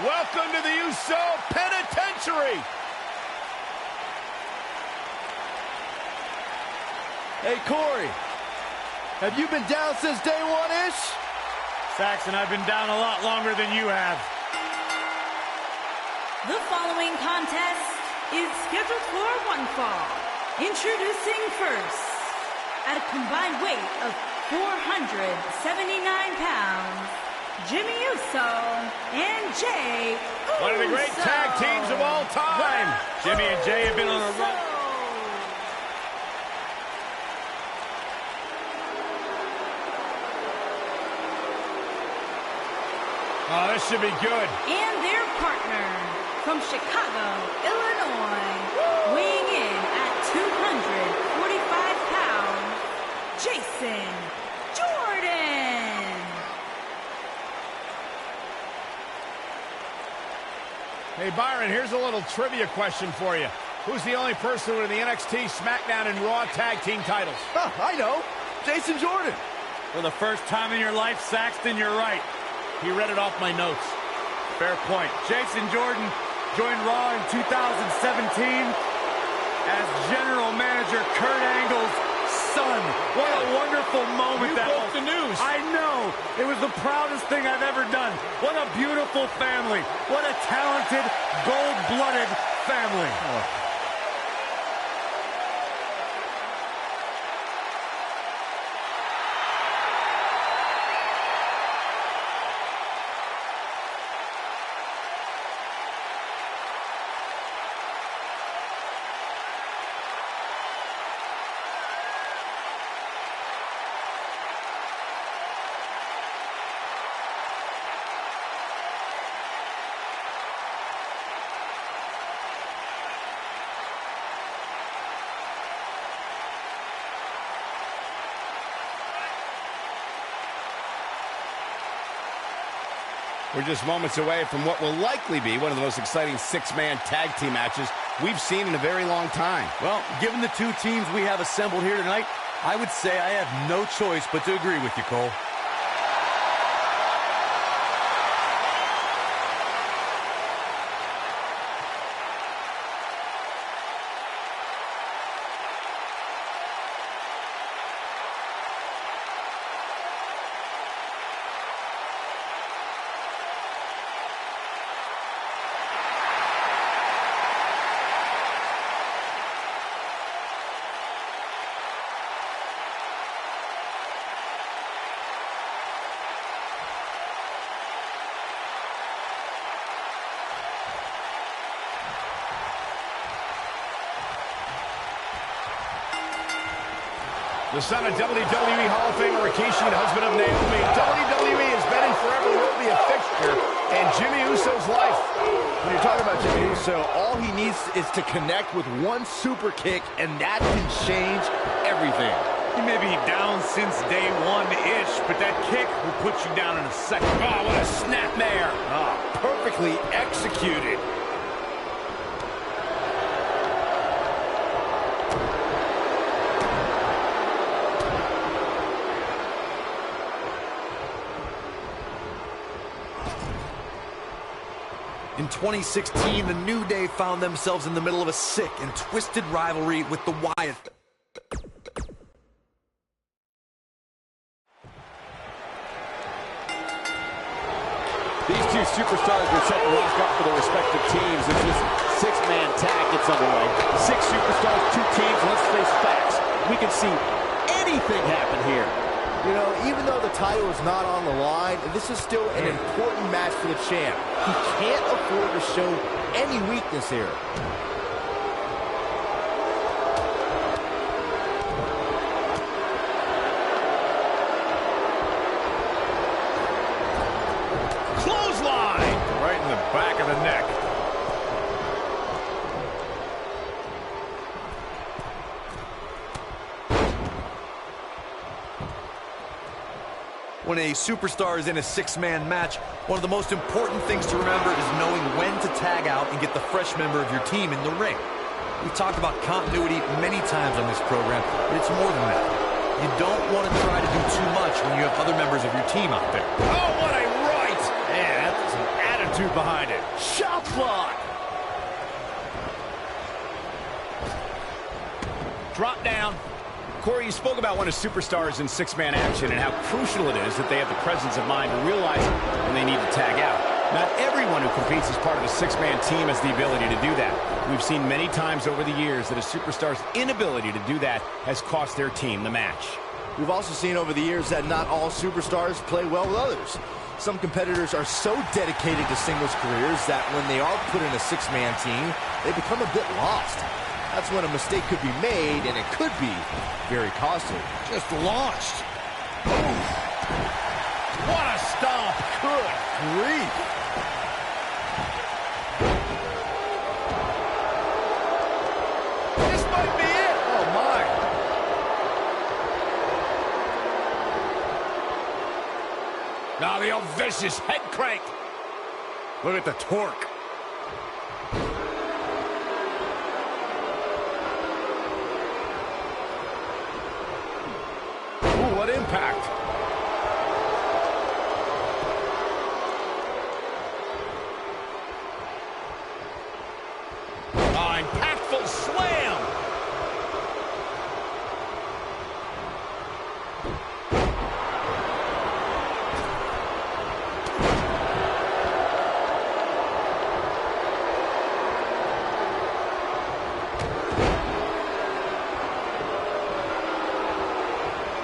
Welcome to the Uso Penitentiary. Hey, Corey, have you been down since day one-ish? Saxon, I've been down a lot longer than you have. The following contest is scheduled for one fall. Introducing first, at a combined weight of 479 pounds, Jimmy Uso and Jey Uso. One of the great tag teams of all time. Jimmy and Jey have been on a run. Oh, this should be good. And their partner from Chicago, Illinois, weighing in at 245 pounds, Jason Jordan. Hey, Byron, here's a little trivia question for you. Who's the only person with the NXT, SmackDown, and Raw tag team titles? Huh, I know. Jason Jordan. For the first time in your life, Saxton, you're right. He read it off my notes. Fair point. Jason Jordan joined Raw in 2017 as General Manager Kurt Angle's son. What a wonderful moment that was. You broke the news. I know. It was the proudest thing I've ever done. What a beautiful family. What a talented, gold-blooded family. Oh. We're just moments away from what will likely be one of the most exciting six-man tag team matches we've seen in a very long time. Well, given the two teams we have assembled here tonight, I would say I have no choice but to agree with you, Cole. The son of WWE Hall of Famer Rikishi and husband of Naomi, WWE has been and forever will be a fixture in Jimmy Uso's life. When you're talking about Jimmy Uso, all he needs is to connect with one super kick, and that can change everything. He may be down since day one-ish, but that kick will put you down in a second. Oh, what a snapmare. Ah, perfectly executed. In 2016, the New Day found themselves in the middle of a sick and twisted rivalry with the Wyatt. These two superstars were set to rock up for their respective teams as this six-man tag gets underway. Six superstars, two teams, let's face facts. We can see anything happen here. You know, even though the title is not on the line, this is still an important match for the champ. He can't afford to show any weakness here. Clothesline! Right in the back of the neck. When a superstar is in a six-man match, one of the most important things to remember is knowing when to tag out and get the fresh member of your team in the ring. We've talked about continuity many times on this program, but it's more than that. You don't want to try to do too much when you have other members of your team out there. Oh, what a right! Man, that's an attitude attitude behind it. Shot block. Drop down. Corey, you spoke about one of superstars in six-man action and how crucial it is that they have the presence of mind to realize when they need to tag out. Not everyone who competes as part of a six-man team has the ability to do that. We've seen many times over the years that a superstar's inability to do that has cost their team the match. We've also seen over the years that not all superstars play well with others. Some competitors are so dedicated to singles careers that when they are put in a six-man team, they become a bit lost. That's when a mistake could be made, and it could be very costly. Just launched. Boom. What a stomp. Good grief. This might be it. Oh, my. Now the old vicious head crank. Look at the torque. What impact. Impactful slam.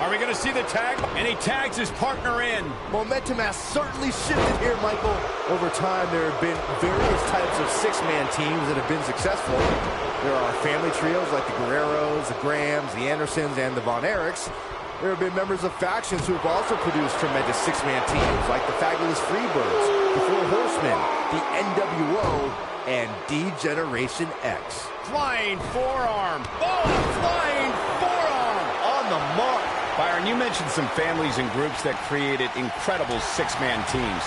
Are we going to see the tag? And he tags his partner in. Momentum has certainly shifted here, Michael. Over time, there have been various types of six-man teams that have been successful. There are family trios like the Guerreros, the Grahams, the Andersons, and the Von Erichs. There have been members of factions who have also produced tremendous six-man teams like the Fabulous Freebirds, the Four Horsemen, the NWO, and D-Generation X. Flying forearm. Oh, a flying forearm. On the mark. Byron, you mentioned some families and groups that created incredible six-man teams.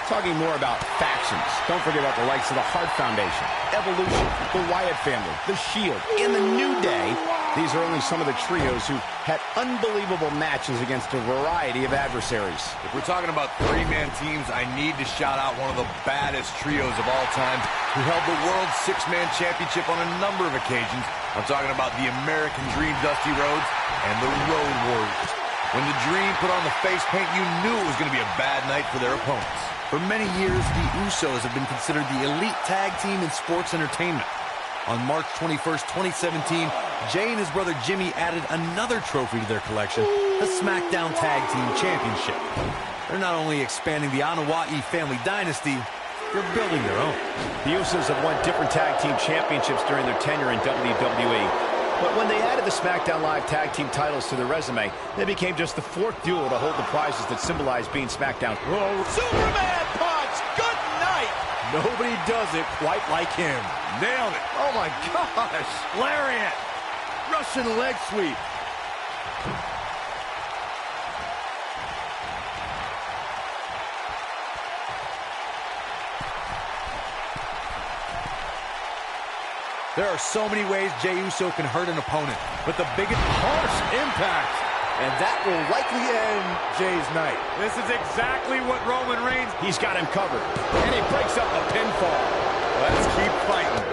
Talking more about factions, don't forget about the likes of the Hart Foundation, Evolution, the Wyatt family, the Shield, and the New Day. These are only some of the trios who had unbelievable matches against a variety of adversaries. If we're talking about three-man teams, I need to shout out one of the baddest trios of all time who held the World Six-Man Championship on a number of occasions. I'm talking about the American Dream, Dusty Rhodes, and the Road Warriors. When the Dream put on the face paint, you knew it was going to be a bad night for their opponents. For many years, the Usos have been considered the elite tag team in sports entertainment. On March 21st, 2017, Jay and his brother Jimmy added another trophy to their collection, the SmackDown Tag Team Championship. They're not only expanding the Anoa'i family dynasty, they're building their own. The Usos have won different tag team championships during their tenure in WWE. But when they added the SmackDown Live tag team titles to their resume, they became just the fourth duo to hold the prizes that symbolize being SmackDown. Whoa. Superman punch! Good night! Nobody does it quite like him. Nailed it. Oh my gosh! Lariat. Russian leg sweep. There are so many ways Jey Uso can hurt an opponent, but the biggest Harsh impact. And that will likely end Jay's night. This is exactly what Roman Reigns... He's got him covered. And he breaks up a pinfall. Let's keep fighting.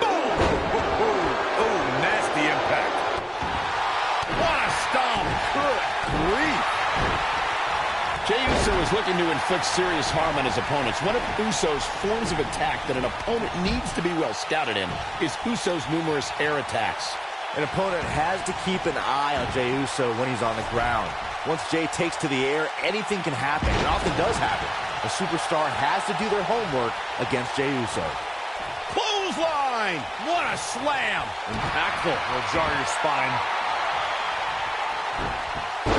Boom! Oh, nasty impact. What a stomp. Good grief. Jey Uso is looking to inflict serious harm on his opponents. One of Uso's forms of attack that an opponent needs to be well scouted in is Uso's numerous air attacks. An opponent has to keep an eye on Jey Uso when he's on the ground. Once Jey takes to the air, anything can happen. It often does happen. A superstar has to do their homework against Jey Uso. Clothesline! What a slam! Impactful. Will jar your spine.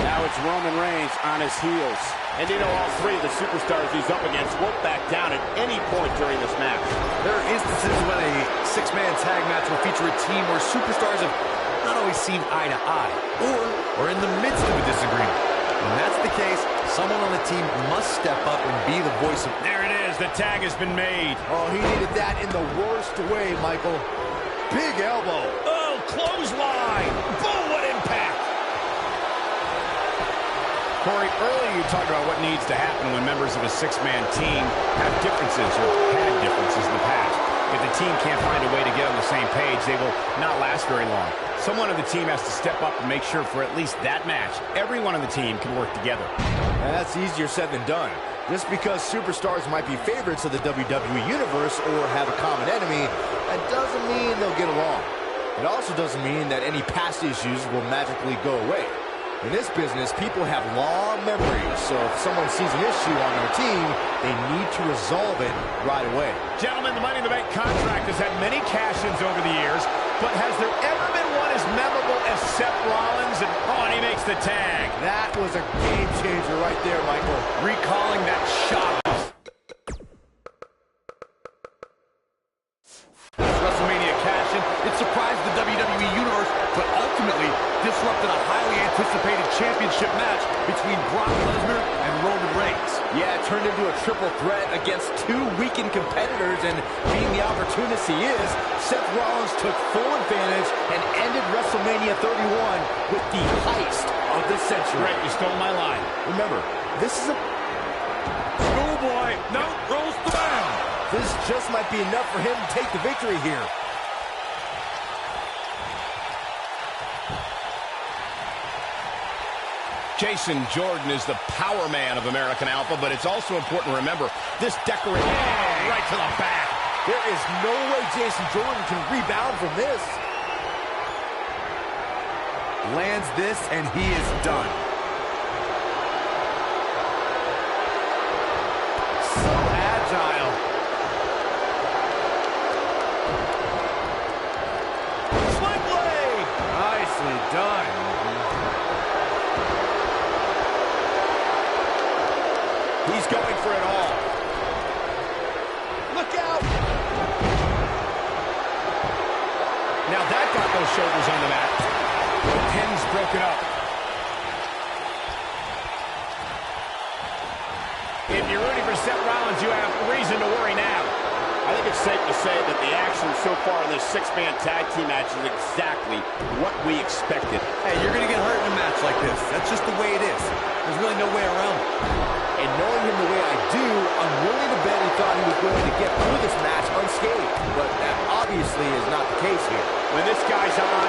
Now it's Roman Reigns on his heels. And you know all three of the superstars he's up against won't back down at any point during this match. There are instances when a six-man tag match will feature a team where superstars have not always seen eye to eye, or in the midst of a disagreement. When that's the case, someone on the team must step up and be the voice of... There it is. The tag has been made. Oh, he needed that in the worst way, Michael. Big elbow. Oh, clothesline. Boom, what impact. Corey, earlier you talked about what needs to happen when members of a six-man team have differences or had differences in the past. If the team can't find a way to get on the same page, they will not last very long. Someone on the team has to step up and make sure for at least that match, everyone on the team can work together. And that's easier said than done. Just because superstars might be favorites of the WWE Universe or have a common enemy, that doesn't mean they'll get along. It also doesn't mean that any past issues will magically go away. In this business, people have long memories, so if someone sees an issue on their team, they need to resolve it right away. Gentlemen, the Money in the Bank contract has had many cash-ins over the years, but has there ever been one as memorable as Seth Rollins? And he makes the tag. That was a game changer right there, Michael. Recalling that shot. WrestleMania cash-in, it surprised the WWE Universe, but ultimately disrupted a highly anticipated championship match between Brock Lesnar and Roman Reigns. Yeah, it turned into a triple threat against two weakened competitors, and being the opportunist he is, Seth Rollins took full advantage and ended WrestleMania 31 with the heist of the century. Great, you stole my line. Remember, this is a... Schoolboy, no, rolls the bound. This just might be enough for him to take the victory here. Jason Jordan is the power man of American Alpha, but it's also important to remember this decoration right to the back. There is no way Jason Jordan can rebound from this. Lands this, and he is done. So agile. Sling blade! Nicely done. He's going for it all. Look out! Now that got those shoulders on the mat. The pin's broken up. If you're rooting for Seth Rollins, you have reason to worry now. I think it's safe to say that the action so far in this six-man tag team match is exactly what we expected. Hey, you're going to get hurt in a match like this. That's just the way it is. There's really no way around it. And knowing him the way I do, I'm willing to bet he thought he was going to get through this match unscathed. But that obviously is not the case here. When this guy's on,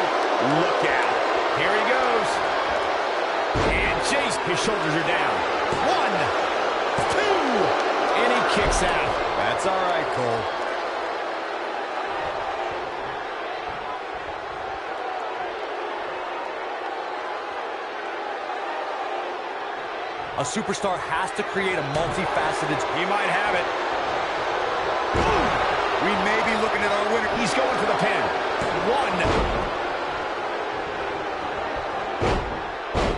look out. Here he goes. And Chase, his shoulders are down. 1, 2, and he kicks out. That's all right, Cole. A superstar has to create a multifaceted... He might have it. We may be looking at our winner. He's going for the pin. 1.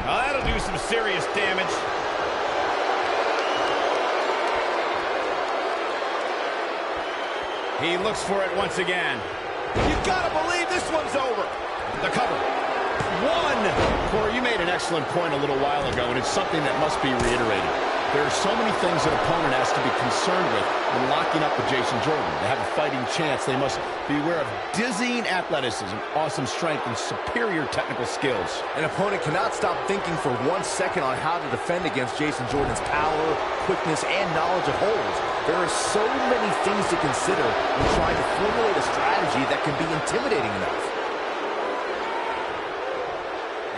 Now that'll do some serious damage. He looks for it once again. You've got to believe this one's over. The cover. 1. Corey, you made an excellent point a little while ago, and it's something that must be reiterated. There are so many things an opponent has to be concerned with when locking up with Jason Jordan. To have a fighting chance, they must be aware of dizzying athleticism, awesome strength, and superior technical skills. An opponent cannot stop thinking for 1 second on how to defend against Jason Jordan's power, quickness, and knowledge of holds. There are so many things to consider when trying to formulate a strategy that can be intimidating enough.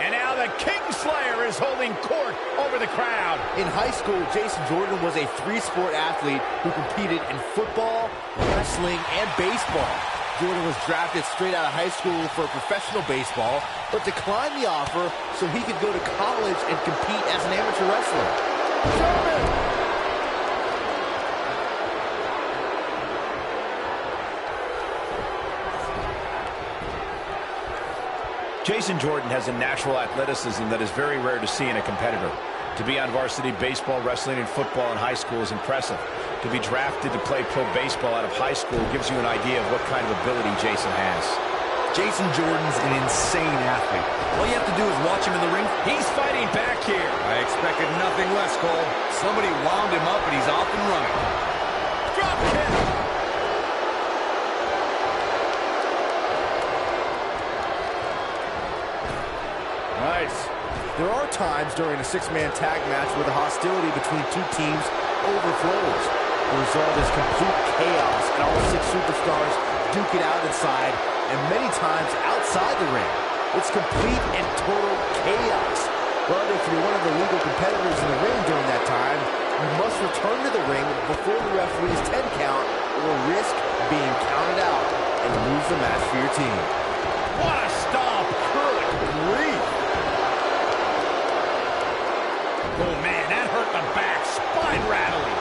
And now the Kingslayer is holding court over the crowd. In high school, Jason Jordan was a 3-sport athlete who competed in football, wrestling, and baseball. Jordan was drafted straight out of high school for professional baseball, but declined the offer so he could go to college and compete as an amateur wrestler. Jordan! Jason Jordan has a natural athleticism that is very rare to see in a competitor. To be on varsity baseball, wrestling, and football in high school is impressive. To be drafted to play pro baseball out of high school gives you an idea of what kind of ability Jason has. Jason Jordan's an insane athlete. All you have to do is watch him in the ring. He's fighting back here. I expected nothing less, Cole. Somebody wound him up, and he's off and running. Drop kick. Nice. There are times during a six-man tag match where the hostility between two teams overflows. The result is complete chaos, and all six superstars duke it out inside, and many times outside the ring. It's complete and total chaos. But if you're one of the legal competitors in the ring during that time, you must return to the ring before the referee's 10 count or risk being counted out and lose the match for your team. What a stomp! Good grief! Oh, man, that hurt the back. Spine rattling.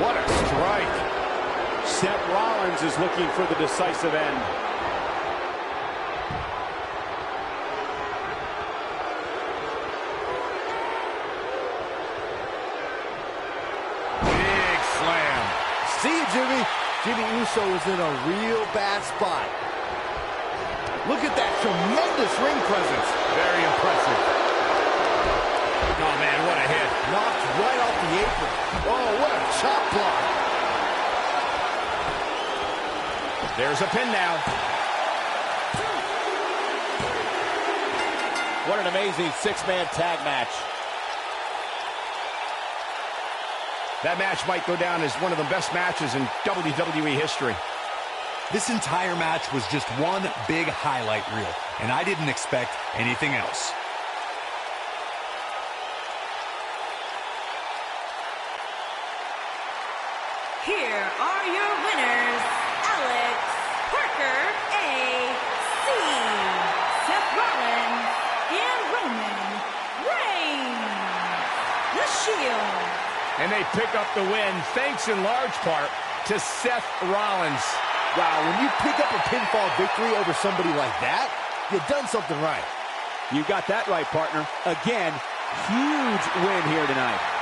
What a strike. Seth Rollins is looking for the decisive end. Big slam. See you, Jimmy. Jimmy Uso is in a real bad spot. Look at that tremendous ring presence. Very impressive. Oh, man, what a hit. Knocked right off the apron. Oh, what a chop block. There's a pin now. What an amazing six-man tag match. That match might go down as one of the best matches in WWE history. This entire match was just one big highlight reel, and I didn't expect anything else. Here are your winners, Alex Parker, A.C., Seth Rollins, and Roman Reigns. The Shield. And they pick up the win, thanks in large part to Seth Rollins. Wow, when you pick up a pinfall victory over somebody like that, you've done something right. You got that right, partner. Again, huge win here tonight.